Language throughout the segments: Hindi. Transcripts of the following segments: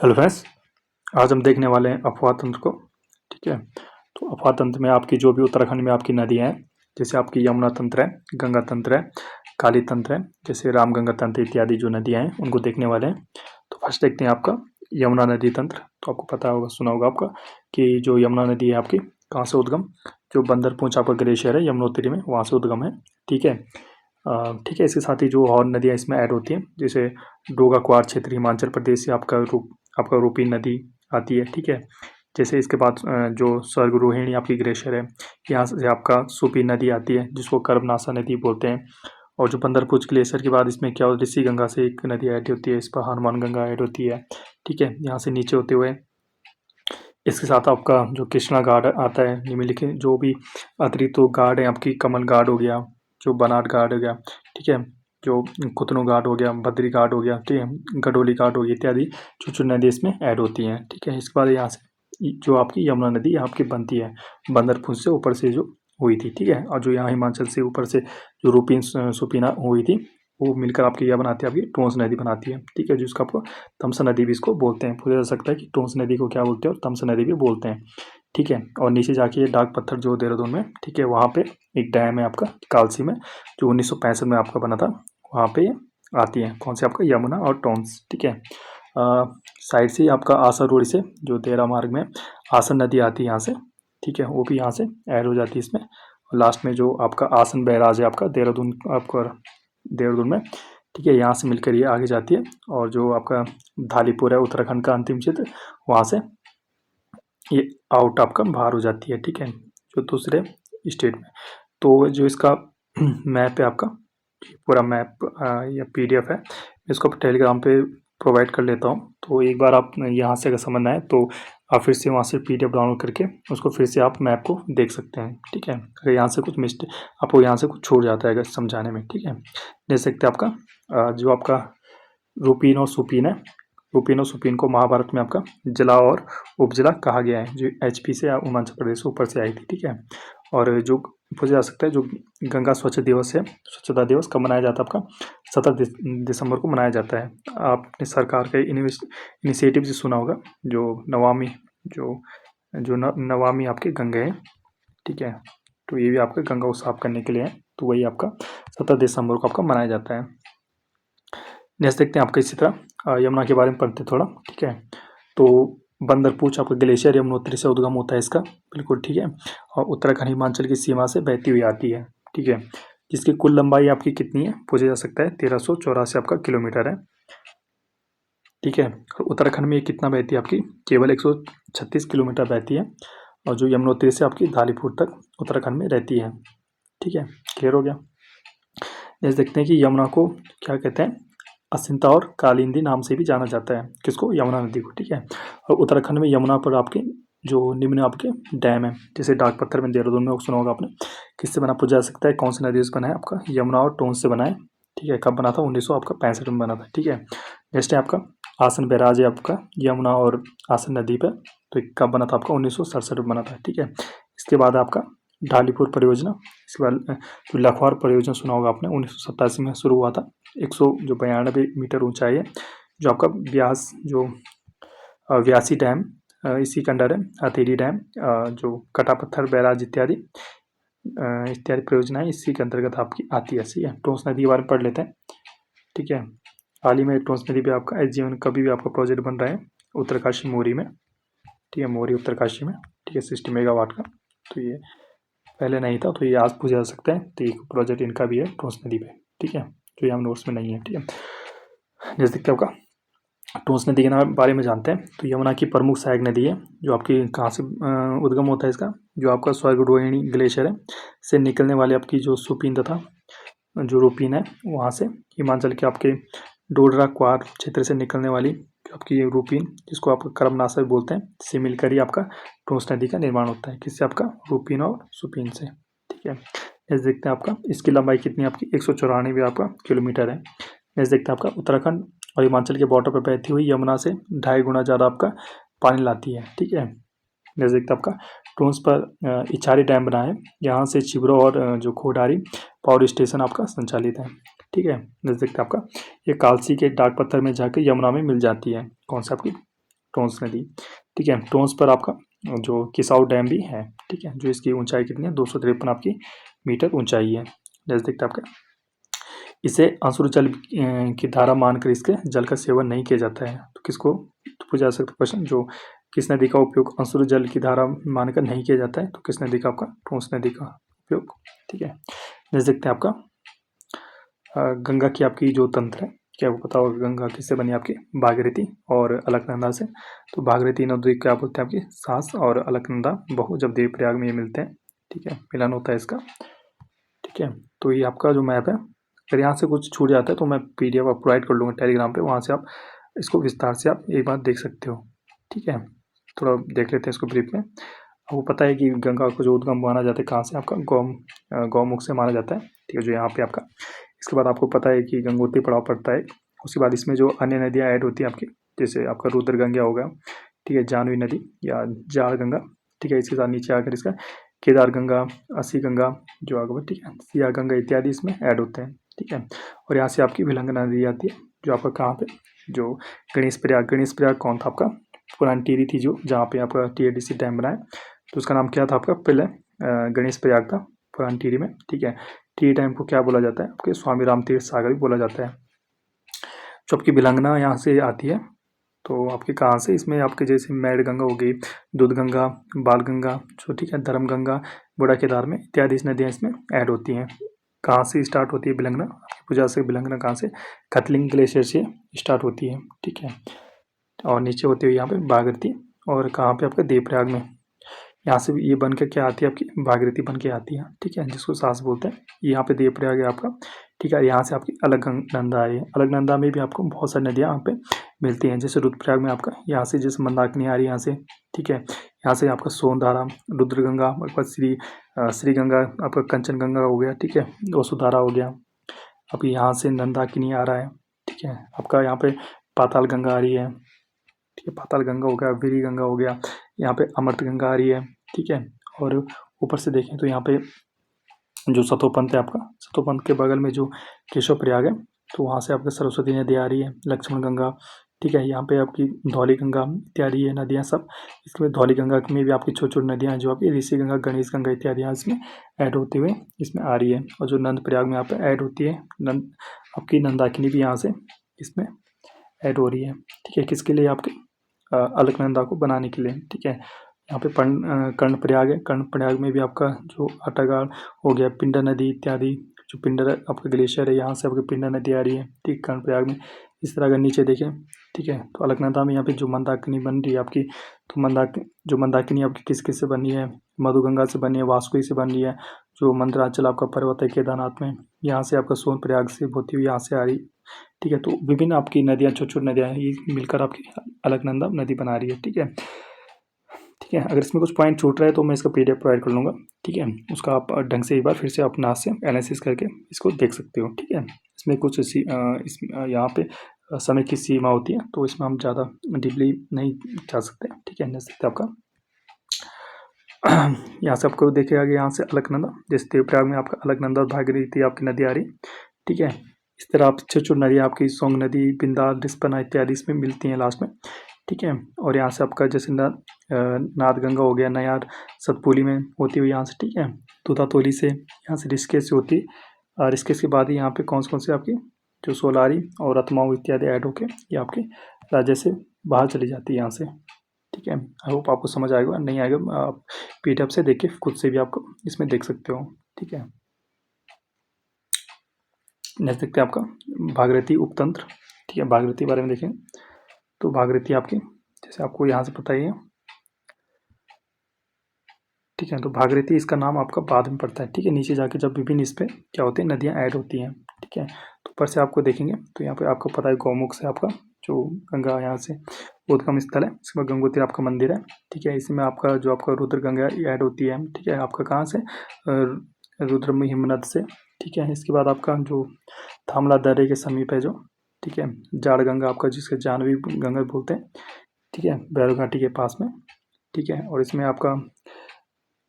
Hello friends. आज हम देखने वाले हैं अफवाह तंत्र को। ठीक है। तो अफवाह तंत्र में आपकी जो भी उत्तराखंड में आपकी नदियाँ हैं, जैसे आपकी यमुना तंत्र है, गंगा तंत्र है, काली तंत्र है, जैसे रामगंगा तंत्र इत्यादि जो नदियाँ हैं उनको देखने वाले हैं। तो फर्स्ट देखते हैं आपका यमुना नदी तंत्र। तो आपको पता होगा, सुना होगा आपका कि जो यमुना नदी है आपकी कहाँ से उद्गम, जो बंदर पूंछ आपका ग्लेशियर है यमुनोत्री में, वहाँ से उद्गम है। ठीक है। ठीक है। इसके साथ ही जो और नदियाँ इसमें ऐड होती हैं, जैसे डोगा क्वार क्षेत्र हिमाचल प्रदेश से आपका रूपी नदी आती है। ठीक है। जैसे इसके बाद जो स्वर्ग रोहिणी आपकी ग्लेशियर है, यहाँ से आपका सूपी नदी आती है जिसको कर्बनाशा नदी बोलते हैं। और जो बंदरपुर ग्लेशियर के बाद इसमें क्या होता है, ऋषि गंगा से एक नदी ऐड होती है, इस पर हनुमान गंगा ऐड होती है। ठीक है। यहाँ से नीचे होते हुए इसके साथ आपका जो कृष्णा घाट आता है, निम्नलिखित जो भी अतिरिक्त तो घाट है आपकी, कमल घाट हो गया, जो बनाट घाट हो गया, ठीक है, जो कुतनू घाट हो गया, बद्री घाट हो गया, ठीक है, गडोली घाट हो गया इत्यादि छोटी नदी इसमें ऐड होती हैं। ठीक है। इसके बाद यहाँ से जो आपकी यमुना नदी आपकी बनती है बंदरपुर से ऊपर से जो हुई थी। ठीक है। और जो यहाँ हिमाचल से ऊपर से जो रूपीन सुपीना हुई थी, वो मिलकर आपकी यह बनाती है, आपकी टोंस नदी बनाती है। ठीक है। जिसको आपको तमसा नदी भी इसको बोलते हैं। पूछा जा सकता है कि टोंस नदी को क्या बोलते हैं और तमसा नदी भी बोलते हैं। ठीक है। और नीचे जाके ये डाक पत्थर जो देहरादून में, ठीक है, वहाँ पे एक डैम है आपका कालसी में, जो 1965 में आपका बना था। वहाँ पे आती है कौन सी आपका यमुना और टोंस। ठीक है। साइड से आपका आसन रोड से जो देहरा मार्ग में आसन नदी आती है यहाँ से। ठीक है। वो भी यहाँ से ऐड हो जाती है इसमें। और लास्ट में जो आपका आसन बैराज है आपका देहरादून, आपका देहरादून में। ठीक है। यहाँ से मिलकर ये आगे जाती है। और जो आपका धालीपुर है उत्तराखंड का अंतिम क्षेत्र, वहाँ से ये आउट आपका बाहर हो जाती है। ठीक है। जो दूसरे स्टेट में। तो जो इसका मैप है आपका, पूरा मैप या पीडीएफ है, इसको टेलीग्राम पे प्रोवाइड कर लेता हूँ। तो एक बार आप यहाँ से अगर समझना है तो आप फिर से वहाँ से पीडीएफ डाउनलोड करके उसको फिर से आप मैप को देख सकते हैं। ठीक है। अगर यहाँ से कुछ मिस्टेक आपको यहाँ से कुछ छूट जाता है अगर समझाने में। ठीक है। देख सकते हैं आपका जो आपका रूपीन और सुपीन है, रूपीन और सुपीन को महाभारत में आपका जिला और उपजिला कहा गया है, जो एचपी से या हिमाचल प्रदेश से ऊपर से आई थी। ठीक है। और जो पूछा जा सकता है, जो गंगा स्वच्छ दिवस है, स्वच्छता दिवस कब मनाया जाता है आपका 17 दिसंबर को मनाया जाता है। आपने सरकार के इनिशिएटिव से सुना होगा, जो नवामी, जो जो नवामी आपके गंगे हैं। ठीक है। तो ये भी आपका गंगा को साफ करने के लिए है। तो वही आपका 17 दिसंबर को आपका मनाया जाता है। नेक्स्ट देखते हैं आपका इसी तरह यमुना के बारे में पढ़ते थोड़ा। ठीक है। तो बंदरपूछ आपका ग्लेशियर यमुनोत्री से उद्गम होता है इसका, बिल्कुल ठीक है। और उत्तराखंड हिमाचल की सीमा से बहती हुई आती है। ठीक है। जिसकी कुल लंबाई आपकी कितनी है पूछा जा सकता है, 1384 आपका किलोमीटर है। ठीक है। और उत्तराखंड में ये कितना बहती है आपकी, केवल 136 किलोमीटर बहती है। और जो यमुनोत्री से आपकी धालीपुर तक उत्तराखंड में रहती है। ठीक है। क्लियर हो गया। नेक्स्ट देखते हैं कि यमुना को क्या कहते हैं, असिंता और कालिंदी नाम से भी जाना जाता है। किसको, यमुना नदी को। ठीक है। और उत्तराखंड में यमुना पर आपके जो निम्न आपके डैम है, जैसे डाक पत्थर में देहरादून में सुना होगा आपने, किससे बना पूछा जा सकता है, कौन सी नदी से बना है आपका, यमुना और टोंस से बना है। ठीक है। कब बना था, 1965 में बना था। ठीक है। नेक्स्ट है आपका आसन बैराज है आपका यमुना और आसन नदी पर, तो ये कब बना था आपका, 1967 में बना था। ठीक है। इसके बाद आपका ढालीपुर परियोजना, इसके बाद जो लखवार परियोजना सुना होगा आपने, 1987 में शुरू हुआ था। 192 मीटर ऊंचाई है, जो आपका ब्यास जो व्यासी डैम इसी के अंडर है, हथेली डैम, जो कटापत्थर बैराज इत्यादि इत्यादि परियोजनाएं इसी के अंतर्गत आपकी आती है। ठीक है। टोंस नदी के बारे में पढ़ लेते हैं। ठीक है। हाल ही में टोंस नदी पे आपका एसजीवन का भी आपका प्रोजेक्ट बन रहा है उत्तरकाशी मोरी में। ठीक है। मोरी उत्तरकाशी में। ठीक है। 60 मेगावाट का। तो ये पहले नहीं था, तो ये आज पूछा जा सकता है। तो एक प्रोजेक्ट इनका भी है टोंस नदी पे। ठीक है। जो यहाँ नोट्स में नहीं है। ठीक है। जैसे कि आपका टोंस नदी के बारे में जानते हैं, तो यमुना की प्रमुख सहायक नदी है, जो आपकी कहाँ से उद्गम होता है इसका, जो आपका स्वर्ग रोहिणी ग्लेशियर है से निकलने वाली आपकी जो सुपीन तथा जो रूपीन है, वहाँ से हिमाचल के आपके डोडरा क्वार क्षेत्र से निकलने वाली आपकी ये रूपीन, जिसको आप कर्मनाशक बोलते हैं, से मिलकर ही आपका टोंस नदी का निर्माण होता है। किससे, आपका रूपीन और सुपीन से। ठीक है। नेक्स्ट देखते हैं आपका इसकी लंबाई कितनी है आपकी, 194 आपका किलोमीटर है। नेक्स्ट देखते हैं आपका उत्तराखंड और हिमाचल के बॉर्डर पर बहती हुई यमुना से 2.5 गुना ज़्यादा आपका पानी लाती है। ठीक है। नेक्स्ट देखते हैं आपका टोंस पर इचारी डैम बना है, यहाँ से चिबरो और जो खोडारी पावर स्टेशन आपका संचालित है। ठीक है। नेक्स्ट देखते हैं आपका ये कालसी के डाक पत्थर में जाकर यमुना में मिल जाती है, कौन सा आपकी टोंस नदी, ठीक है। टोंस पर आपका जो किसाऊ डैम भी है, ठीक है, जो इसकी ऊंचाई कितनी है, 253 आपकी मीटर ऊंचाई है। जैसे देखते हैं आपका, इसे अशुद्ध जल की धारा मानकर इसके जल का सेवन नहीं किया जाता है। तो किसको तो पूछा जा सकता है क्वेश्चन, जो किस नदी का उपयोग अशुद्ध जल की धारा मानकर नहीं किया जाता है, तो किस नदी का, आपका टोंस नदी का उपयोग, ठीक है। जैसे देखते हैं आपका गंगा की आपकी जो तंत्र है, क्या वो पता होगा गंगा किससे बनी, आपकी भागीरथी और अलकनंदा से। तो भागीरथी नदी क्या बोलते हैं, आपकी सास, और अलकनंदा बहू, जब देवप्रयाग में ये मिलते हैं, ठीक है, मिलन होता है इसका, ठीक है। तो ये आपका जो मैप है, अगर यहाँ से कुछ छूट जाता है तो मैं पीडीएफ आप प्रोवाइड कर लूँगा टेलीग्राम पे, वहाँ से आप इसको विस्तार से आप एक बार देख सकते हो, ठीक है। थोड़ा देख लेते हैं इसको ब्रीफ में। आपको पता है कि गंगा को जो उद्गम माना जाता है कहाँ से, आपका गौमुख से माना जाता है, ठीक है, जो यहाँ पे आपका। इसके बाद आपको पता है कि गंगोत्री पड़ाव पड़ता है। उसके बाद इसमें जो अन्य नदियाँ ऐड होती हैं आपकी, जैसे आपका रुद्र गंगा होगा, ठीक है, जानवी नदी या जाड़ गंगा, ठीक है। इसके साथ नीचे आकर इसका केदार गंगा, असी गंगा जो आगे, ठीक है, सिया गंगा इत्यादि इसमें ऐड होते हैं, ठीक है। और यहाँ से आपकी विलंगना नदी आती है, जो आपका कहाँ पे, जो गणेश प्रयाग कौन था आपका, पुरानी टिहरी थी, जो जहाँ पे आपका टीएडीसी डैम बनाया, तो उसका नाम क्या था आपका, पहले गणेश प्रयाग था पुरानी टिहरी में, ठीक है। टिहरी डैम को क्या बोला जाता है, आपके स्वामी राम तीर्थ सागर भी बोला जाता है। जो आपकी विलंगना यहाँ से आती है, तो आपके कहाँ से, इसमें आपके जैसे मैड़ गंगा हो गई, दूध गंगा, बाल गंगा, जो, ठीक है, धर्म गंगा, बूढ़ा केदार में इत्यादि इस नदियाँ इसमें ऐड होती हैं। कहाँ से स्टार्ट होती है विलंगना, आपकी पूजा से विलंगना कहाँ से, खतलिंग ग्लेशियर से स्टार्ट होती है, ठीक है। और नीचे होती हुई यहाँ पे भागीरथी, और कहाँ पे आपका देवप्रयाग में, यहाँ से भी ये बन के क्या आती है, आपकी भागीरथी बन के आती है, ठीक है, जिसको सास बोलते हैं। यहाँ पे देवप्रयाग है आपका, ठीक है। यहाँ से आपकी अलकनंदा आई है, अलकनंदा में भी आपको बहुत सारी नदियाँ यहाँ पे मिलती हैं, जैसे रुद्रप्रयाग में आपका यहाँ से जैसे मंदाकिनी आ रही है यहाँ से, ठीक है। यहाँ से आपका सोनधारा, रुद्रगंगा, उसके बाद श्री गंगा, आपका कंचन गंगा हो गया, ठीक है, वसुधारा हो गया। अब यहाँ से नंदाकिनी आ रहा है, ठीक है, आपका यहाँ पे पाताल गंगा आ रही है, ठीक है, पाताल गंगा हो गया, वीरी गंगा हो गया, यहाँ पे अमृत गंगा आ रही है, ठीक है। और ऊपर से देखें तो यहाँ पे जो सतोपंथ है आपका, सतोपंथ के बगल में जो केशव प्रयाग है, तो वहाँ से आपका सरस्वती नदी आ रही है, लक्ष्मण गंगा, ठीक है। यहाँ पे आपकी धौली गंगा इत्यादि ये नदियाँ सब, इसमें धौली गंगा में भी आपकी छोटी छोटी नदियाँ जो आपकी ऋषि गंगा, गणेश गंगा इत्यादि यहाँ इसमें ऐड होते हुए इसमें आ रही है। और जो नंद प्रयाग में यहाँ पे ऐड होती है, नंद आपकी नंदाकिनी भी यहाँ से इसमें ऐड हो रही है, ठीक है, किसके लिए, आपके अलकनंदा को बनाने के लिए, ठीक है। यहाँ पे कर्णप्रयाग है, कर्णप्रयाग में भी आपका जो आटागाड़ हो गया, पिंडा नदी इत्यादि, जो पिंडर आपका ग्लेशियर है, यहाँ से आपकी पिंडा नदी आ रही है, ठीक, कर्णप्रयाग में। इस तरह अगर नीचे देखें, ठीक है, तो अलकनंदा में यहाँ पे जो मंदाकिनी बन रही है आपकी, तो मंदाकिनी आपकी किस किस से बनी है, मधुगंगा से बनी है, वासुकी से बन रही है, जो मंदराचल आपका पर्वत है केदारनाथ में, यहाँ से आपका सोनप्रयाग से होती हुई यहाँ से आ रही, ठीक है। तो विभिन्न आपकी नदियाँ, छोटी छोटी नदियाँ ये मिलकर आपकी अलकनंदा नदी बना रही है, ठीक है, ठीक है। अगर इसमें कुछ पॉइंट छूट रहा है तो मैं इसका पीडीएफ प्रोवाइड कर लूँगा, ठीक है। उसका आप ढंग से एक बार फिर से अपना हाथ से एनालिसिस करके इसको देख सकते हो, ठीक है। इसमें कुछ यहाँ पे समय की सीमा होती है, तो इसमें हम ज़्यादा डीपली नहीं जा सकते, ठीक है। जैसे आपका यहाँ से आपको देखेगा कि यहाँ से अलकनंदा, जैसे देवप्रयाग में आपका अलकनंदा और भागीरथी आपकी नदी आ रही, ठीक है। इस तरह आप छोटी छोटी नदियाँ आपकी सोंग नदी, बिंदा, रिस्पना इत्यादि इसमें मिलती हैं लास्ट में, ठीक है। और यहाँ से आपका जैसे नाद गंगा हो गया, नयार सतपुली में होती हुई यहाँ से, ठीक है, तूतातोली से, यहाँ से ऋषिकेश से होती, और ऋषिकेश के बाद ही यहाँ पे कौन से आपकी जो सोलारी और रतमाऊ इत्यादि ऐड होके ये आपके राज्य से बाहर चली जाती है यहाँ से, ठीक है। आई होप आपको समझ आएगा, नहीं आएगा आप पीडीएफ से देख के खुद से भी आपको इसमें देख सकते हो, ठीक है। नेक्स्ट देखते हैं आपका भागीरथी उपतंत्र, ठीक है। भागीरथी बारे में देखें तो भागीरथी आपकी, जैसे आपको यहाँ से पता ही है, ठीक है। तो भागीरथी इसका नाम आपका बाद में पड़ता है, ठीक है, नीचे जाके जब विभिन्न इस पर क्या होते हैं नदियाँ ऐड होती हैं, ठीक है। तो ऊपर से आपको देखेंगे तो यहाँ पे आपको पता है गौमुख से आपका जो गंगा यहाँ से उद्गम स्थल है, इसमें गंगोत्री आपका मंदिर है, ठीक है। इसमें आपका जो आपका रुद्र गंगा ऐड होती है, ठीक है, आपका कहाँ से, रुद्र हिमनद से, ठीक है। इसके बाद आपका जो थामला दर्रे के समीप है जो, ठीक है, जाड़ गंगा आपका जिसके जानवी गंगा बोलते हैं, ठीक है, भैरव घाटी के पास में, ठीक है। और इसमें आपका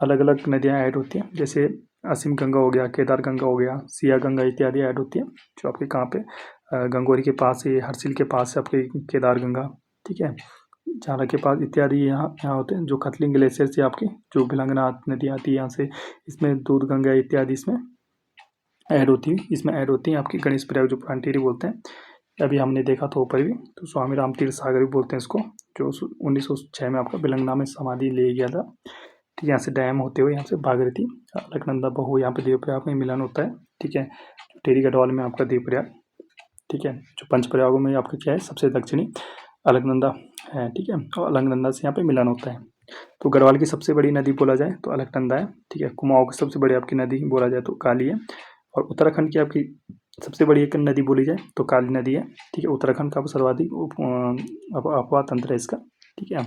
अलग अलग नदियाँ ऐड होती हैं, जैसे असीम गंगा हो गया, केदार गंगा हो गया, सिया गंगा इत्यादि ऐड होती है, जो आपके कहाँ पे गंगोरी के पास है, हरसिल के पास है आपके केदार गंगा, ठीक है। झाला के पास इत्यादि यहाँ होते हैं। जो खतलिंग ग्लेशियर से आपकी जो भिलंगना नदी आती है यहाँ से, इसमें दूध गंगा इत्यादि इसमें ऐड होती है। इसमें ऐड होती हैं आपकी गणेश प्रयाग जो पानटेरी बोलते हैं, अभी हमने देखा था ऊपर भी। तो स्वामी राम तीर्थ सागर भी बोलते हैं इसको, जो 1906 में आपका भिलंगना में समाधि ले गया था। ठीक है, यहाँ से डैम होते हुए यहाँ से भागीरथी अलकनंदा बहू यहाँ पे देवप्रयाग में मिलन होता है। ठीक है, टेरी गढ़वाल में आपका देवप्रयाग। ठीक है, जो पंच प्रयागों में आपका क्या है, सबसे दक्षिणी अलकनंदा है। ठीक है, और अलकनंदा से यहाँ पे मिलन होता है। तो गढ़वाल की सबसे बड़ी नदी बोला जाए तो अलकनंदा है। ठीक है, कुमाऊं की सबसे बड़ी आपकी नदी बोला जाए तो काली है। और उत्तराखंड की आपकी सबसे बड़ी एक नदी बोली जाए तो काली नदी है। ठीक है, उत्तराखंड का सर्वाधिक अपवाह तंत्र है इसका। ठीक है,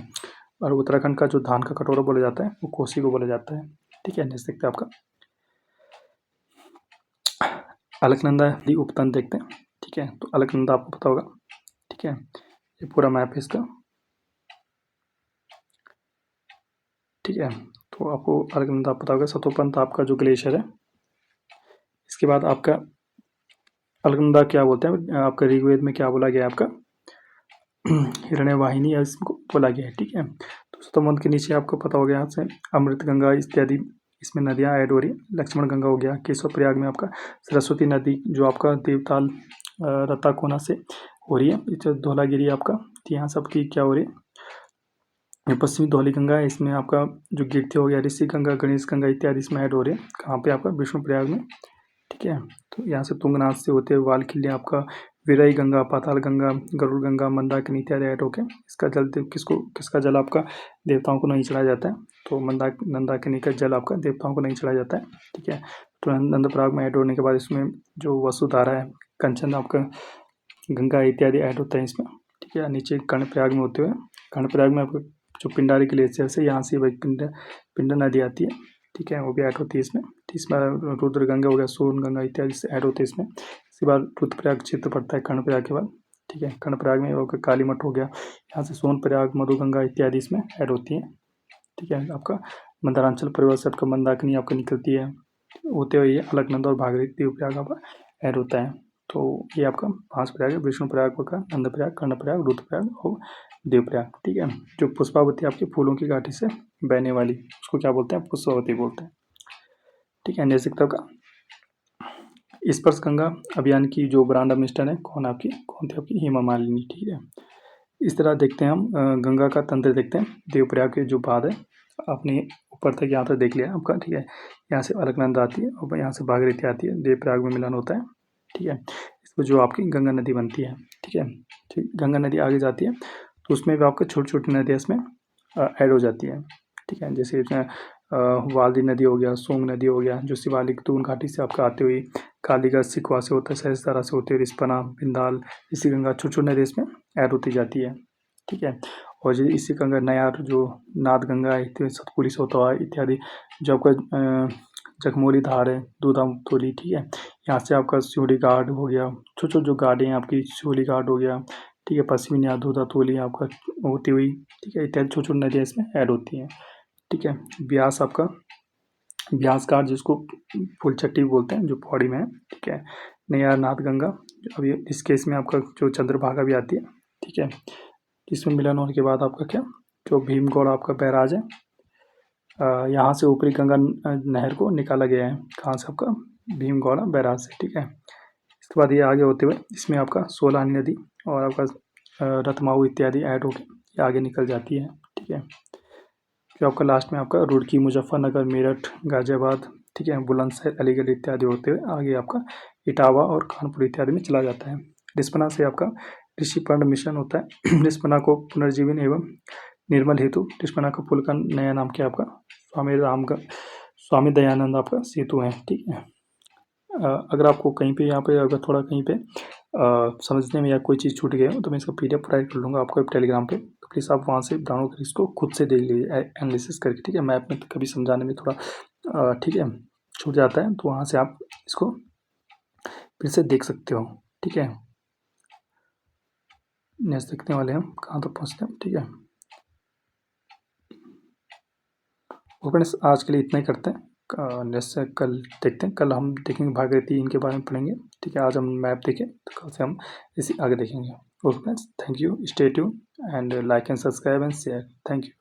और उत्तराखंड का जो धान का कटोरा बोला जाता है वो कोसी को बोला जाता है। ठीक है, देख सकते हैं आपका अलकनंदा उपतंत्र देखते हैं। ठीक है, तो अलकनंदा आपको पता होगा। ठीक है, ये पूरा मैप है इसका। ठीक है, तो आपको अलकनंदा पता होगा। सतोपंथ आपका जो ग्लेशियर है। इसके बाद आपका अलकनंदा क्या बोलते हैं, आपका ऋग्वेद में क्या बोला गया है आपका हिरण्यवाहिनी इसको बोला गया है। ठीक है, तो सतोपंथ के नीचे आपको पता हो गया यहाँ से अमृत गंगा इत्यादि इसमें नदियाँ ऐड हो रही है। लक्ष्मण गंगा हो गया। केशव प्रयाग में आपका सरस्वती नदी जो आपका देवताल रत्ताकोना से हो रही है। इस धौलागिरी आपका यहाँ सबकी क्या हो रही है, पश्चिमी धौली गंगा है। इसमें आपका जो गिरती हो गया ऋषि गंगा गणेश गंगा इत्यादि इसमें ऐड हो रही है। कहाँ पे आपका विष्णु प्रयाग में। ठीक है, तो यहाँ से तुंगनाथ से होते हुए वालखिल्य आपका विरई गंगा पाताल गंगा गरुड़ गंगा मंदाकिनी इत्यादि ऐड होके इसका जल किसका जल आपका देवताओं को नहीं चढ़ाया जाता है। तो नंदाकिनी का जल आपका देवताओं को नहीं चढ़ाया जाता है। ठीक है, तो नंदप्रयाग में ऐड होने के बाद इसमें जो वसुधारा है कंचन आपका गंगा इत्यादि ऐड होता है इसमें। ठीक है, नीचे कर्णप्रयाग में होते हुए कर्णप्रयाग में आपका जो पिंडारी ग्लेशियर से यहाँ से वही पिंड नदी आती है। ठीक है, वो भी ऐड होती है इसमें। इसमें रुद्र गंगा हो गया सोन गंगा इत्यादि से ऐड होते हैं इसमें। इसके बाद रुद्रप्रयाग क्षेत्र पड़ता है कर्णप्रयाग के बाद। ठीक है, कर्णप्रयाग में आपका काली मठ हो गया। यहाँ से सोनप्रयाग मधु गंगा इत्यादि इसमें ऐड होती है। ठीक है, आपका मंदारांचल परिवार से आपका मंदाकिनी आपका निकलती है होते हुए ये अलकनंदा और भागीरथी देवप्रयाग आपका ऐड होता है। तो ये आपका 5 प्रयाग है, विष्णु प्रयाग का नंदप्रयाग कर्णप्रयाग रुद्रप्रयाग और देवप्रयाग। ठीक है, जो पुष्पावती आपके फूलों की घाटी से बहने वाली उसको क्या बोलते हैं, पुष्पावती बोलते हैं। ठीक है, नेसिकता का स्पर्श गंगा अभियान की जो ब्रांड एम्बेसडर है कौन थी आपकी हेमा मालिनी। ठीक है, इस तरह देखते हैं हम गंगा का तंत्र देखते हैं। देवप्रयाग के जो बाद है अपने ऊपर तक यहाँ तक देख लिया आपका। ठीक है, यहाँ से अलकनंदा आती है और यहाँ से भागीरथी आती है, देवप्रयाग में मिलन होता है। ठीक है, इसमें जो आपकी गंगा नदी बनती है। ठीक है, ठीक, गंगा नदी आगे जाती है तो उसमें भी आपको छोटी छोटी नदियाँ इसमें ऐड हो जाती है। ठीक है, जैसे वाल्दी नदी हो गया सोंग नदी हो गया जो शिवालिक दून घाटी से आपका आते हुई कालीगढ़ सिखवा से होता है सहस्त्रधारा से होते हुए रिस्पना बिंदाल इसी गंगा छोटी छोटी नदी इसमें ऐड होती जाती है। ठीक है, और जो इसी गंगा नयार जो नाद गंगा है सतपुरी से होता है इत्यादि जो आपका जगमोली धार है दूधामतोली। ठीक है, यहाँ से आपका सिवड़ी घाट हो गया छोटे छोटे जो घाट हैं आपकी सिवड़ी घाट हो गया। ठीक है, पश्चिमी नया दूधातोली आपका होती हुई। ठीक है, इत्यादि छोटी छोटी नदियाँ इसमें ऐड होती हैं। ठीक है, ब्यास आपका ब्यास घाट जिसको फुलचट्टी बोलते हैं जो पौड़ी में है। ठीक है, नैयार नाथ गंगा अभी इस केस में आपका जो चंद्रभागा भी आती है। ठीक है, इसमें मिलन होने के बाद आपका क्या जो भीमगौड़ आपका बैराज है यहाँ से ऊपरी गंगा नहर को निकाला गया है। कहाँ से आपका भीमगौड़ा बैराज से। ठीक है, इसके बाद ये आगे होते हुए इसमें आपका सोलानी नदी और आपका रतमाऊ इत्यादि ऐड होकर ये आगे निकल जाती है। ठीक है, जो आपका लास्ट में आपका रुड़की मुजफ्फरनगर मेरठ गाजियाबाद। ठीक है, बुलंदशहर अलीगढ़ इत्यादि होते हुए आगे आपका इटावा और कानपुर इत्यादि में चला जाता है। रिस्पना से आपका ऋषिपर्ण मिशन होता है। रिस्पना को पुनर्जीवन एवं निर्मल हेतु रिस्पना का पुल का नया नाम क्या आपका स्वामी दयानंद आपका सेतु है। ठीक है, अगर आपको कहीं पे यहाँ पे अगर थोड़ा कहीं पे समझने में या कोई चीज़ छूट गई हो तो मैं इसका PDF प्रोवाइड कर लूँगा आपको टेलीग्राम पे। तो प्लीज़ आप वहाँ से डाउनलोड कर इसको खुद से देख लीजिए एनालिसिस करके। ठीक है, मैप में कभी समझाने में थोड़ा ठीक है छूट जाता है तो वहाँ से आप इसको फिर से देख सकते हो। ठीक है, नेक्स्ट देखने वाले हम कहाँ तक पहुँचते हैं। ठीक है, फ्रेंड्स आज के लिए इतना ही करते हैं। नेक्स्ट कल देखते हैं, कल हम देखेंगे भागीरथी इनके बारे में पढ़ेंगे। ठीक है, आज हम मैप देखें तो कल से हम इसी आगे देखेंगे। Okay, friends, thank you. Stay tuned and like and subscribe and share. Thank you.